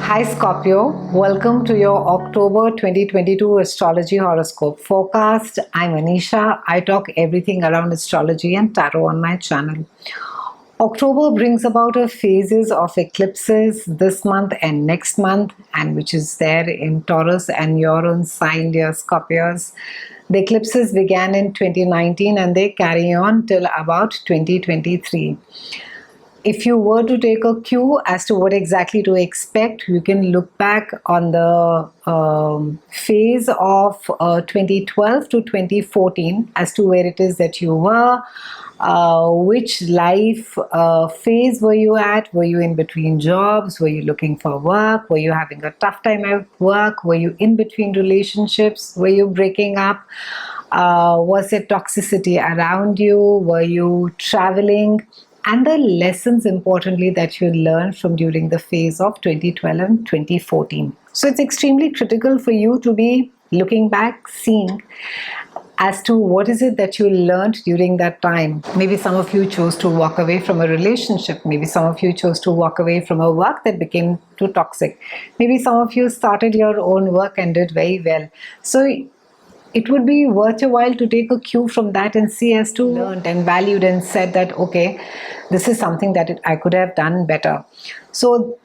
Hi Scorpio, welcome to your October 2022 Astrology Horoscope forecast. I'm Anisha. I talk everything around astrology and tarot on my channel. October brings about a phases of eclipses this month and next month, and which is there in Taurus and your own sign, dear Scorpios. The eclipses began in 2019 and they carry on till about 2023. If you were to take a cue as to what exactly to expect, you can look back on the phase of 2012 to 2014 as to where it is that you were, which life phase were you at? Were you in between jobs? Were you looking for work? Were you having a tough time at work? Were you in between relationships? Were you breaking up? Was there toxicity around you? Were you traveling? And the lessons, importantly, that you learned from during the phase of 2012 and 2014. So it's extremely critical for you to be looking back, seeing as to what is it that you learned during that time. Maybe some of you chose to walk away from a relationship. Maybe some of you chose to walk away from a work that became too toxic. Maybe some of you started your own work and did very well. So it would be worth your while to take a cue from that and see as to learned and valued and said that, okay, this is something that I could have done better. So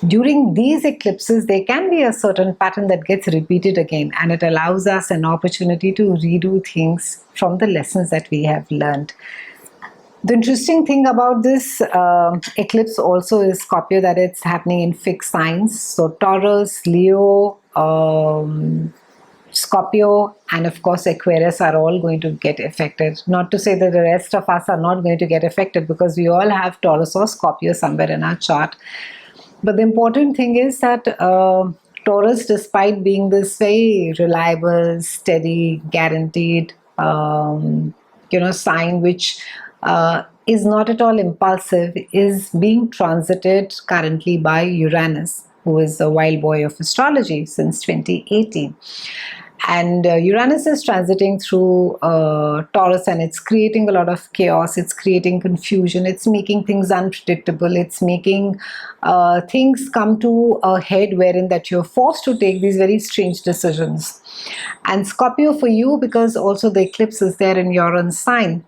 during these eclipses, there can be a certain pattern that gets repeated again, and it allows us an opportunity to redo things from the lessons that we have learned. The interesting thing about this eclipse also is, Scorpio, that it's happening in fixed signs. So Taurus, Leo, Scorpio, and of course Aquarius are all going to get affected. Not to say that the rest of us are not going to get affected, because we all have Taurus or Scorpio somewhere in our chart. But the important thing is that Taurus, despite being this very reliable, steady, guaranteed sign which is not at all impulsive, is being transited currently by Uranus, who is a wild boy of astrology since 2018. And Uranus is transiting through Taurus, and it's creating a lot of chaos, it's creating confusion, it's making things unpredictable, it's making things come to a head wherein that you're forced to take these very strange decisions. And Scorpio, for you, because also the eclipse is there in your own sign,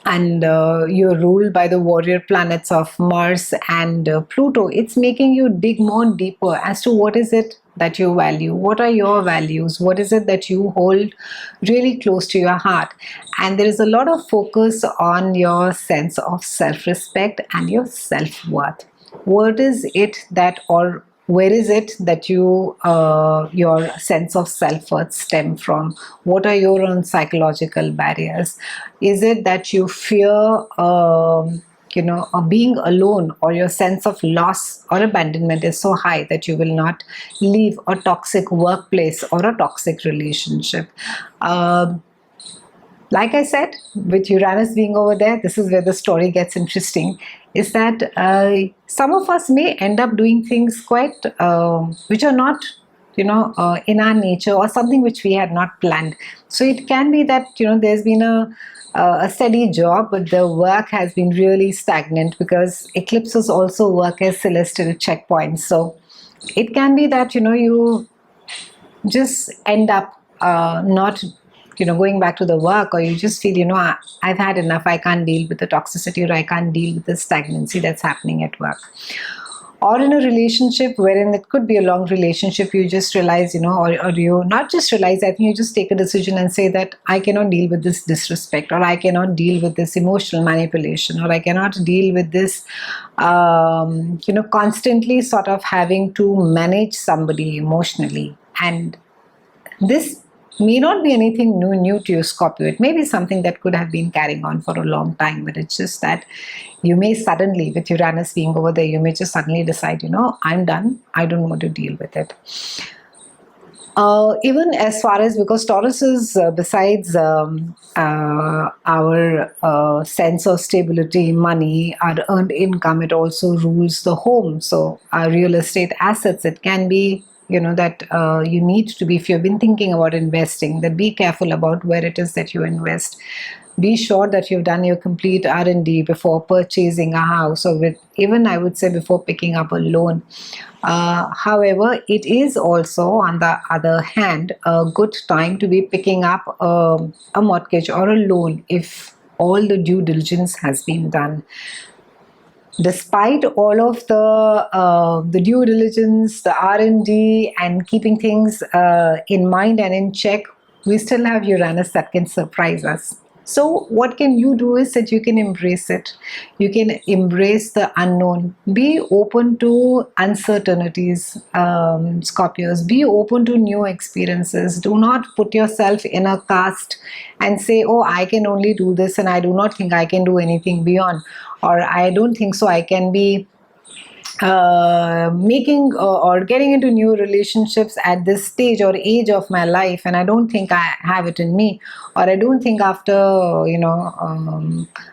and you're ruled by the warrior planets of Mars and Pluto, it's making you dig more deeper as to what is it that you value, what are your values, what is it that you hold really close to your heart. And there is a lot of focus on your sense of self-respect and your self-worth. What is it that, or where is it that you your sense of self-worth stem from? What are your own psychological barriers? Is it that you fear being alone, or your sense of loss or abandonment is so high that you will not leave a toxic workplace or a toxic relationship? Like I said, with Uranus being over there, this is where the story gets interesting, is that some of us may end up doing things quite which are not in our nature, or something which we had not planned. So it can be that there's been a steady job, but the work has been really stagnant, because eclipses also work as celestial checkpoints. So it can be that you just end up not going back to the work, or you just feel I've had enough, I can't deal with the toxicity, or I can't deal with the stagnancy that's happening at work. Or in a relationship wherein it could be a long relationship, you just realize, or you not just realize, I think you just take a decision and say that I cannot deal with this disrespect, or I cannot deal with this emotional manipulation, or I cannot deal with this, constantly sort of having to manage somebody emotionally. And this may not be anything new to you, Scorpio. It may be something that could have been carrying on for a long time, but it's just that you may suddenly, with Uranus being over there, you may just suddenly decide, I'm done, I don't want to deal with it. Even as far as, because Taurus is, besides our sense of stability, money, our earned income, it also rules the home. So our real estate assets, it can be that you need to be, if you've been thinking about investing, then be careful about where it is that you invest. be sure that you've done your complete R&D before purchasing a house, or with even I would say before picking up a loan. However, it is also, on the other hand, a good time to be picking up a mortgage or a loan if all the due diligence has been done. Despite all of the due diligence, the R&D, and keeping things in mind and in check, we still have Uranus that can surprise us. So what can you do is that you can embrace it. You can embrace the unknown. Be open to uncertainties, Scorpios. Be open to new experiences. Do not put yourself in a cast and say, oh, I can only do this and I do not think I can do anything beyond. Or I don't think so I can be making or getting into new relationships at this stage or age of my life, and I don't think I have it in me, or I don't think after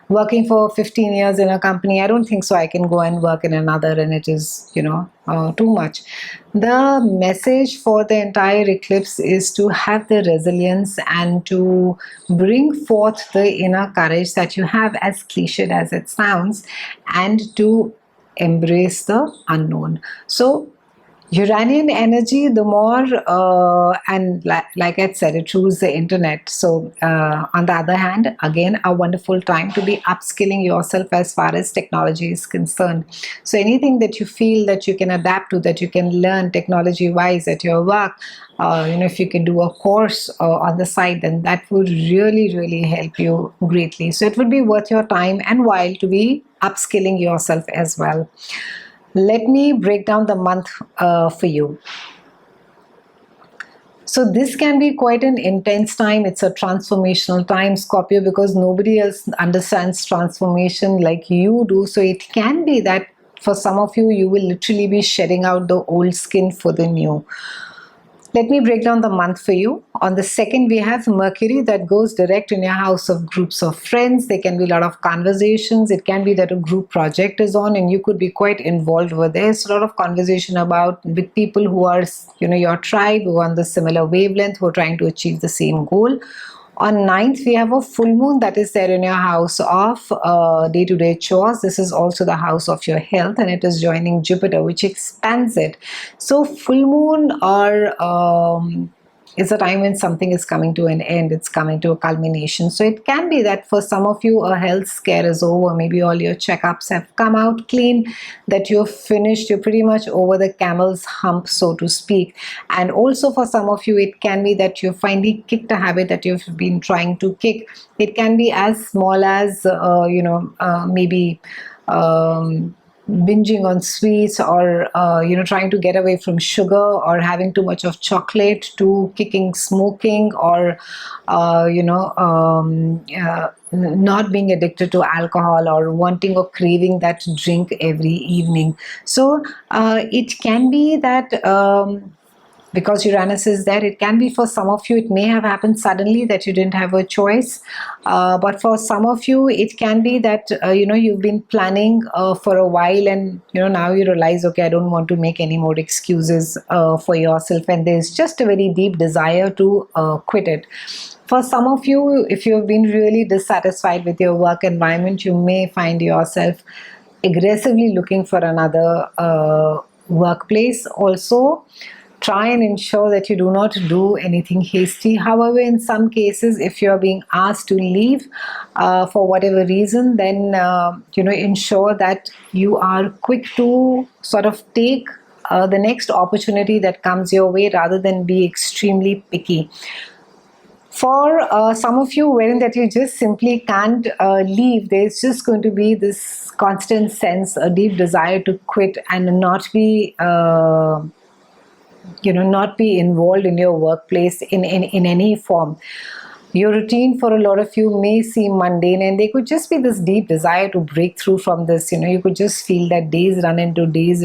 working for 15 years in a company, I don't think so I can go and work in another, and it is too much. The message for the entire eclipse is to have the resilience and to bring forth the inner courage that you have, as cliched as it sounds, and to embrace the unknown. So Uranian energy, the more, and like I said, it chooses the internet. So on the other hand, again, a wonderful time to be upskilling yourself as far as technology is concerned. So anything that you feel that you can adapt to, that you can learn technology wise at your work, if you can do a course on the side, then that would really, really help you greatly. So it would be worth your time and while to be upskilling yourself as well. Let me break down the month for you. So this can be quite an intense time. It's a transformational time, Scorpio, because nobody else understands transformation like you do. So it can be that for some of you, you will literally be shedding out the old skin for the new. Let me break down the month for you. On the 2nd, we have Mercury that goes direct in your house of groups of friends. There can be a lot of conversations. It can be that a group project is on and you could be quite involved with this. A lot of conversation with people who are, your tribe, who are on the similar wavelength, who are trying to achieve the same goal. On 9th, we have a full moon that is there in your house of day-to-day chores. This is also the house of your health, and it is joining Jupiter, which expands it. So full moon is a time when something is coming to an end. It's coming to a culmination. So it can be that for some of you, a health scare is over. Maybe all your checkups have come out clean, that you're finished. You're pretty much over the camel's hump, so to speak. And also for some of you, it can be that you finally kicked a habit that you've been trying to kick. It can be as small as, maybe binging on sweets, or trying to get away from sugar, or having too much of chocolate, to kicking smoking, or not being addicted to alcohol, or wanting or craving that drink every evening. So it can be that because Uranus is there, it can be for some of you, it may have happened suddenly that you didn't have a choice. But for some of you, it can be that, you've been planning for a while, and, now you realize, okay, I don't want to make any more excuses for yourself. And there's just a very deep desire to quit it. For some of you, if you've been really dissatisfied with your work environment, you may find yourself aggressively looking for another workplace. Also, try and ensure that you do not do anything hasty. However, in some cases, if you are being asked to leave for whatever reason, then ensure that you are quick to sort of take the next opportunity that comes your way, rather than be extremely picky. For some of you, wherein that you just simply can't leave, there's just going to be this constant sense, a deep desire to quit and not be not be involved in your workplace in any form. Your routine for a lot of you may seem mundane, and there could just be this deep desire to break through from this. You could just feel that days run into days,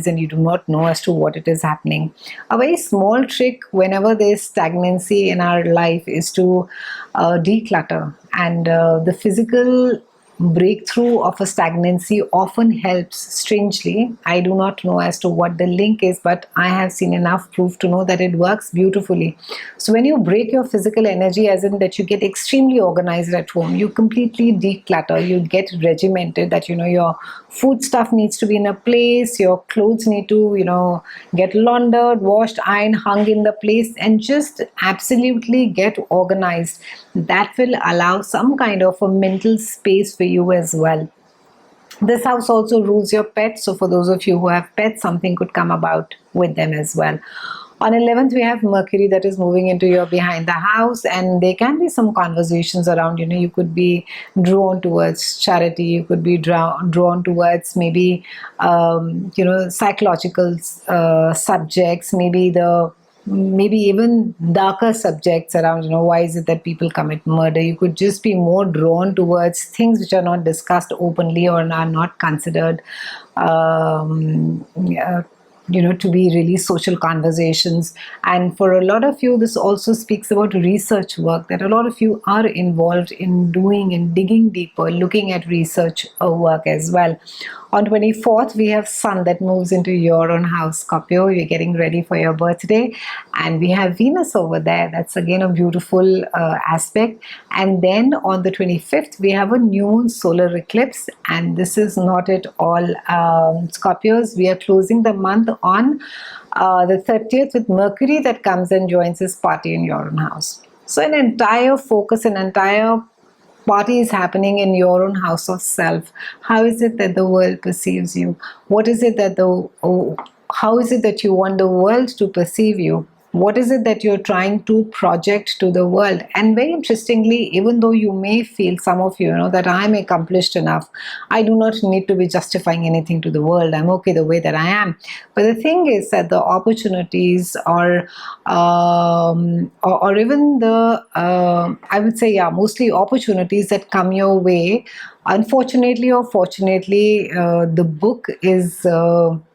and you do not know as to what it is happening. A very small trick whenever there's stagnancy in our life is to declutter, and the physical breakthrough of a stagnancy often helps. Strangely, I do not know as to what the link is, but I have seen enough proof to know that it works beautifully. So when you break your physical energy, as in that you get extremely organized at home, you completely declutter, you get regimented, that your food stuff needs to be in a place, your clothes need to get laundered, washed, ironed, hung in the place, and just absolutely get organized. That will allow some kind of a mental space for you as well. This house also rules your pets, so for those of you who have pets, something could come about with them as well. On 11th, we have Mercury that is moving into your behind the house, and there can be some conversations around, you could be drawn towards charity, you could be drawn towards maybe, psychological subjects, maybe even darker subjects around, why is it that people commit murder. You could just be more drawn towards things which are not discussed openly or are not considered to be really social conversations. And for a lot of you, this also speaks about research work, that a lot of you are involved in doing and digging deeper, looking at research work as well. On 24th, we have Sun that moves into your own house, Scorpio. You're getting ready for your birthday. And we have Venus over there. That's again a beautiful aspect. And then on the 25th, we have a new moon solar eclipse. And this is not at all Scorpios. We are closing the month on the 30th with Mercury that comes and joins his party in your own house. So an entire focus, an entire party is happening in your own house of self. How is it that the world perceives you? What is it that how is it that you want the world to perceive you? What is it that you're trying to project to the world? And very interestingly, even though you may feel, some of you, that I'm accomplished enough, I do not need to be justifying anything to the world, I'm okay the way that I am. But the thing is that the opportunities or even the, I would say, mostly opportunities that come your way, unfortunately or fortunately,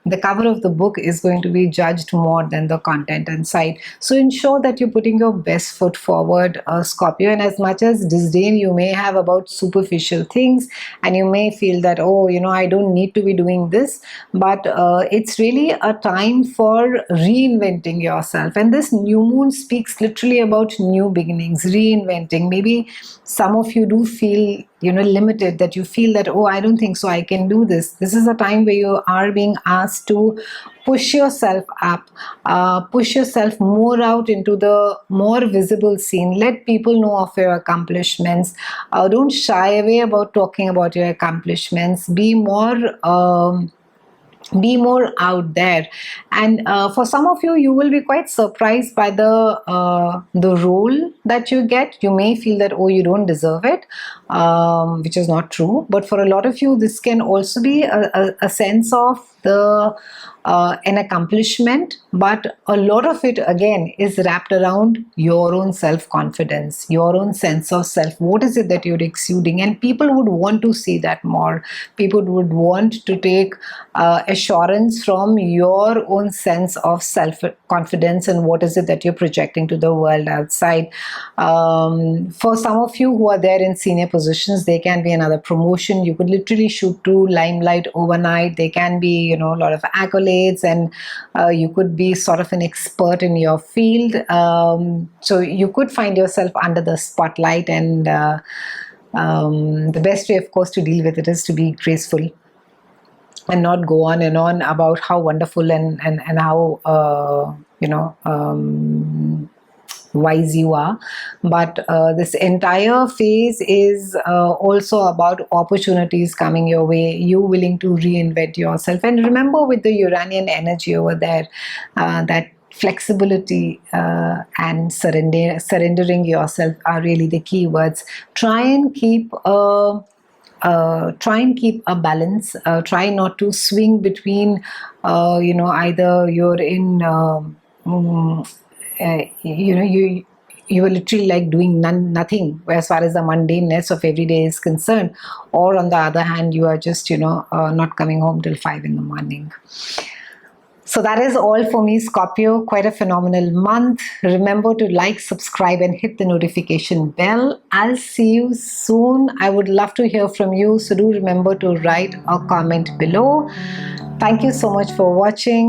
the cover of the book is going to be judged more than the content inside. So ensure that you're putting your best foot forward, Scorpio. And as much as disdain you may have about superficial things, and you may feel that, I don't need to be doing this, but it's really a time for reinventing yourself. And this new moon speaks literally about new beginnings, reinventing. Maybe some of you do feel limited, that you feel that, I don't think so, I can do this. This is a time where you are being asked to push yourself up, push yourself more out into the more visible scene. Let people know of your accomplishments. Don't shy away about talking about your accomplishments. Be more out there. And for some of you, you will be quite surprised by the role that you get. You may feel that, you don't deserve it, which is not true. But for a lot of you, this can also be a sense of an accomplishment, but a lot of it again is wrapped around your own self-confidence, your own sense of self. What is it that you're exuding? And people would want to see that more. People would want to take assurance from your own sense of self-confidence, and what is it that you're projecting to the world outside. For some of you who are there in senior positions, there can be another promotion. You could literally shoot to limelight overnight. There can be a lot of accolades, and you could be sort of an expert in your field. So you could find yourself under the spotlight, and the best way, of course, to deal with it is to be graceful and not go on and on about how wonderful and how wise you are. But this entire phase is also about opportunities coming your way, you willing to reinvent yourself. And remember, with the Uranian energy over there, that flexibility and surrendering yourself are really the key words. Try and keep a balance. Try not to swing between either you're in you are literally like doing nothing as far as the mundaneness of every day is concerned, or on the other hand, you are just not coming home till 5 in the morning. So that is all for me, Scorpio. Quite a phenomenal month. Remember to like, subscribe, and hit the notification bell. I'll see you soon. I would love to hear from you. So do remember to write a comment below. Thank you so much for watching.